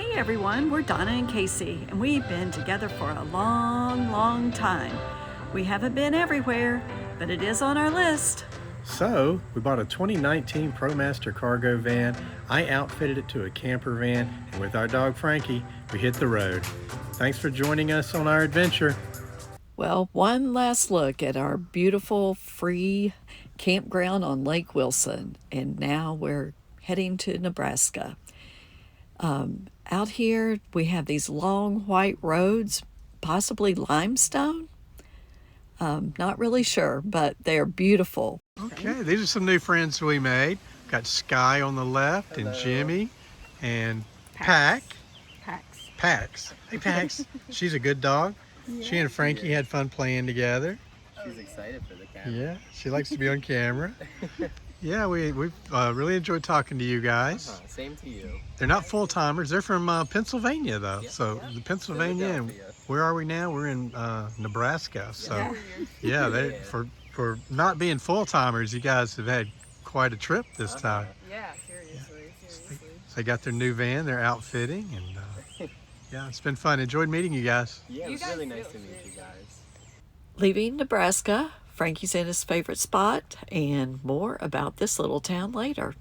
Hey everyone, we're Donna and Casey, and we've been together for a long time. We haven't been everywhere, but it is on our list. So, we bought a 2019 ProMaster cargo van. I outfitted it to a camper van, and with our dog Frankie, we hit the road. Thanks for joining us on our adventure. Well, one last look at our beautiful free campground on Lake Wilson, and now we're heading to Nebraska. Out here, we have these long white roads, possibly limestone. Not really sure, but they're beautiful. Okay, these are some new friends we made. Got Sky on the left. Hello. And Jimmy and Pax. Hey Pax, she's a good dog. Yeah, she and Frankie had fun playing together. She's excited for the camera. Yeah, she likes to be on camera. Yeah, we've really enjoyed talking to you guys. Same to you. They're not full-timers. They're from Pennsylvania, though. Yep. So the Pennsylvania, and where are we now? We're in Nebraska. So yeah, for not being full-timers, you guys have had quite a trip this time. Yeah, seriously. So they got their new van. They're outfitting, and yeah, it's been fun. Enjoyed meeting you guys. Yeah, it was really nice to meet you guys. Leaving Nebraska, Frankie's in his favorite spot, and more about this little town later.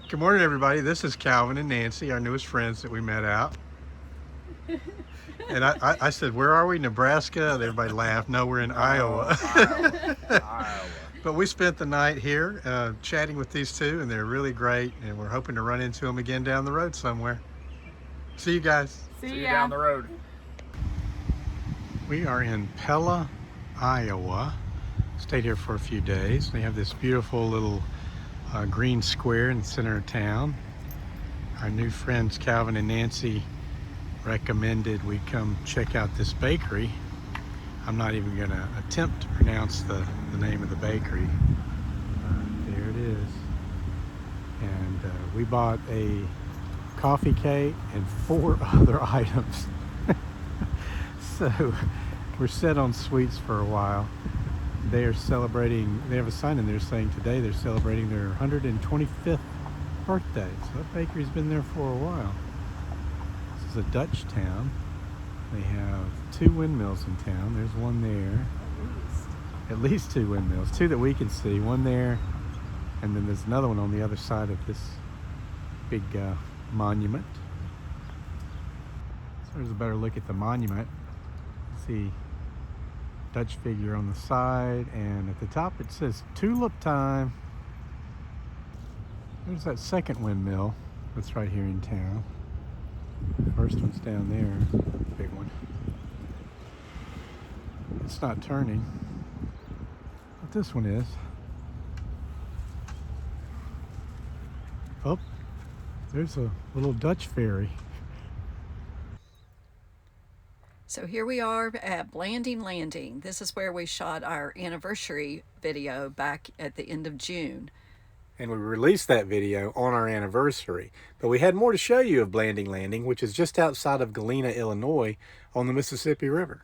Good morning, everybody. This is Calvin and Nancy, our newest friends that we met out. And I said, where are we? Nebraska? And everybody laughed. No, we're in Iowa. Iowa. But we spent the night here chatting with these two, and they're really great, and we're hoping to run into them again down the road somewhere. See you guys. See you down the road. We are in Pella, Iowa. Stayed here for a few days. They have this beautiful little green square in the center of town. Our new friends Calvin and Nancy recommended we come check out this bakery. I'm not even going to attempt to pronounce the name of the bakery. There it is. And we bought a coffee cake and 4 other items. So we're set on sweets for a while. They are celebrating, they have a sign in there saying today they're celebrating their 125th birthday. So that bakery's been there for a while. This is a Dutch town. They have 2 windmills in town. There's one there. At least 2 windmills. 2 that we can see. One there, and then there's another one on the other side of this big monument. So there's a better look at the monument. See Dutch figure on the side, and at the top it says tulip time. There's that second windmill that's right here in town. The first one's down there, big one. It's not turning, but this one is. Oh, there's a little Dutch ferry. So here we are at Blanding Landing. This is where we shot our anniversary video back at the end of June. And we released that video on our anniversary. But we had more to show you of Blanding Landing, which is just outside of Galena, Illinois, on the Mississippi River.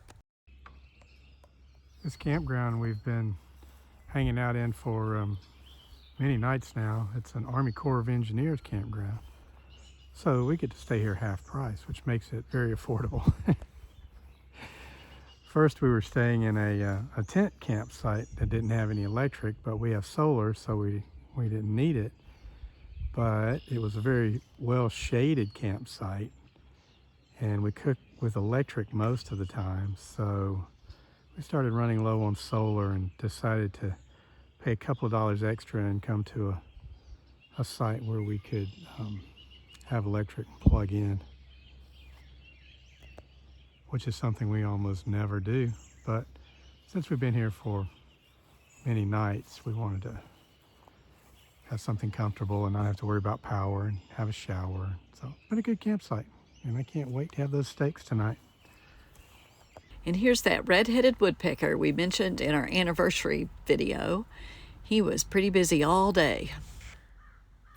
This campground we've been hanging out in for many nights now. It's an Army Corps of Engineers campground. So we get to stay here half price, which makes it very affordable. First, we were staying in a tent campsite that didn't have any electric, but we have solar, so we didn't need it. But it was a very well shaded campsite, and we cooked with electric most of the time. So we started running low on solar and decided to pay a couple of dollars extra and come to a site where we could have electric and plug in, which is something we almost never do. But since we've been here for many nights, we wanted to have something comfortable and not have to worry about power and have a shower. So it's been a good campsite, and I can't wait to have those steaks tonight. And here's that red-headed woodpecker we mentioned in our anniversary video. He was pretty busy all day.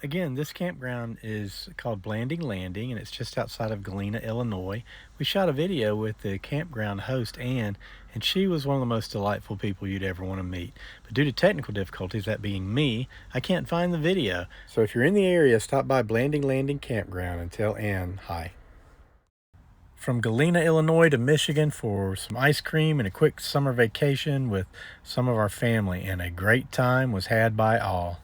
Again, this campground is called Blanding Landing, and it's just outside of Galena, Illinois. We shot a video with the campground host, Ann, and she was one of the most delightful people you'd ever want to meet. But due to technical difficulties, that being me, I can't find the video. So if you're in the area, stop by Blanding Landing Campground and tell Ann hi. From Galena, Illinois to Michigan for some ice cream and a quick summer vacation with some of our family, and a great time was had by all.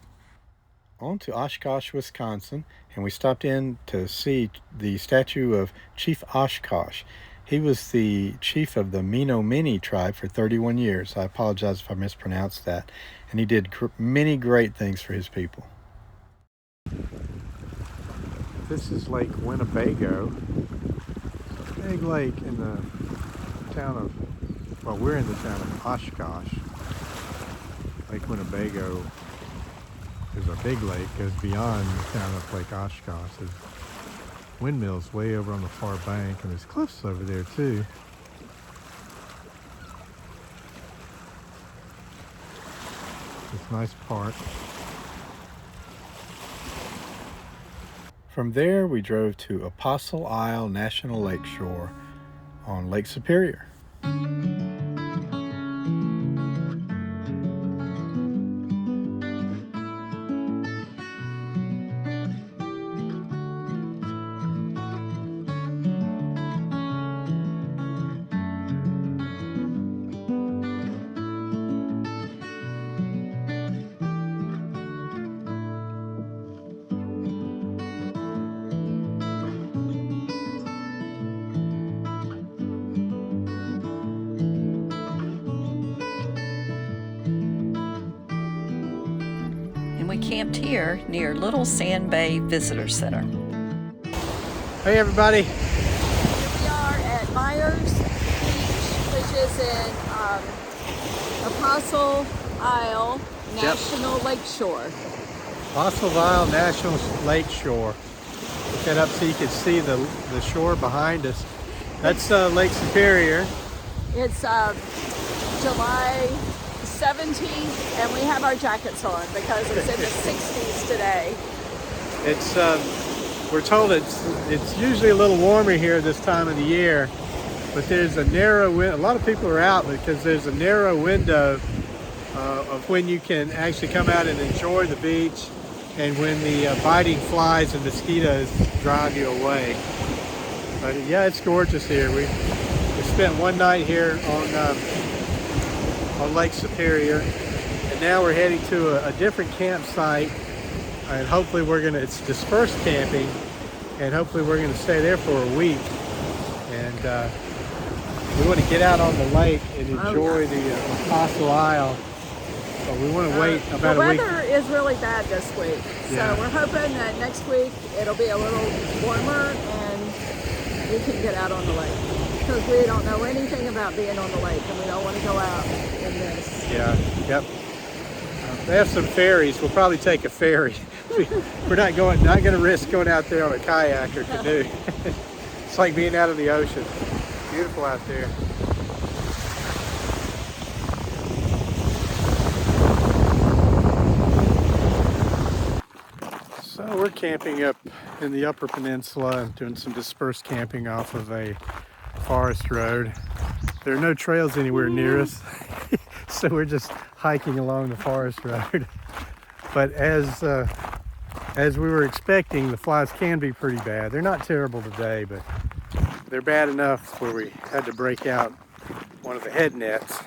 On to Oshkosh, Wisconsin, and we stopped in to see the statue of Chief Oshkosh. He was the chief of the Menominee tribe for 31 years. I apologize if I mispronounced that. And he did many great things for his people. This is Lake Winnebago. It's a big lake in the town of, well, we're in the town of Oshkosh. Lake Winnebago is a big lake, goes beyond the town of Lake Oshkosh. There's windmills way over on the far bank, and there's cliffs over there too. It's a nice park. From there, we drove to Apostle Isle National Lakeshore on Lake Superior. And we camped here near Little Sand Bay Visitor Center. Hey everybody! Here we are at Myers Beach, which is in Apostle Isle National Lakeshore. Apostle Isle National Lakeshore. Look that up so you can see the shore behind us. That's Lake Superior. It's July 17th, and we have our jackets on because it's in the 60s today. It's we're told it's usually a little warmer here this time of the year, but there's a narrow window. A lot of people are out because there's a narrow window of when you can actually come out and enjoy the beach, and when the biting flies and mosquitoes drive you away. But yeah, it's gorgeous here. We spent one night here on Lake Superior, and now we're heading to a different campsite, and hopefully it's dispersed camping, and hopefully we're going to stay there for a week. And we want to get out on the lake and enjoy the Apostle Isle, but we want to wait about a week. The weather is really bad this week, Yeah. so we're hoping that next week it'll be a little warmer and we can get out on the lake, because we don't know anything about being on the lake and we don't want to go out in this. Yeah, yep. They have some ferries. We'll probably take a ferry. We're not going to risk going out there on a kayak or canoe. It's like being out of the ocean. Beautiful out there. So we're camping up in the Upper Peninsula and doing some dispersed camping off of a forest road. There are no trails anywhere near us, so we're just hiking along the forest road. But as we were expecting, the flies can be pretty bad. They're not terrible today, but they're bad enough where we had to break out one of the head nets.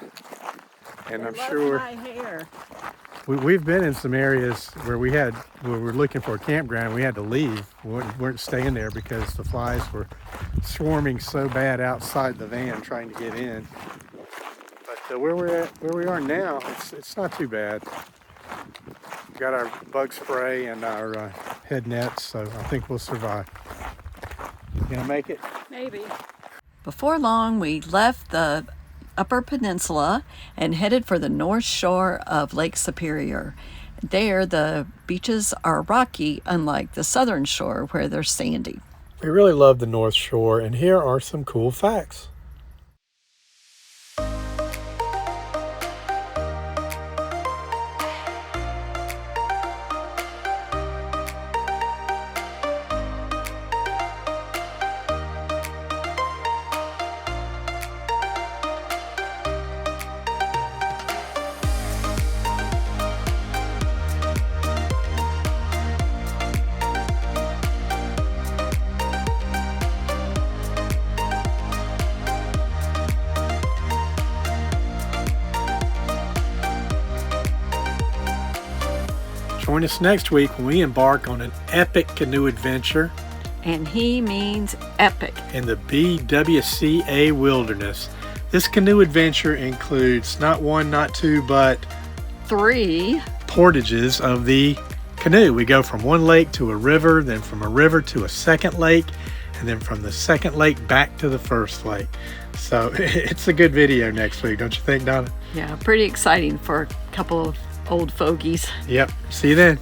And I'm sure my hair. we've been in some areas where we were looking for a campground. We had to leave. We weren't staying there because the flies were swarming so bad outside the van trying to get in. But where we are now, it's not too bad. We got our bug spray and our head nets, so I think we'll survive. You gonna make it? Maybe. Before long, we left the Upper Peninsula and headed for the north shore of Lake Superior. There, the beaches are rocky, unlike the southern shore where they're sandy. We really love the North Shore, and here are some cool facts. Join us next week when we embark on an epic canoe adventure And he means epic. in the BWCA wilderness. This canoe adventure includes not one, not two, but 3. portages of the canoe. We go from one lake to a river, then from a river to a second lake, and then from the second lake back to the first lake. So it's a good video next week, don't you think, Donna? Yeah, pretty exciting for a couple of old fogies. Yep. See you then.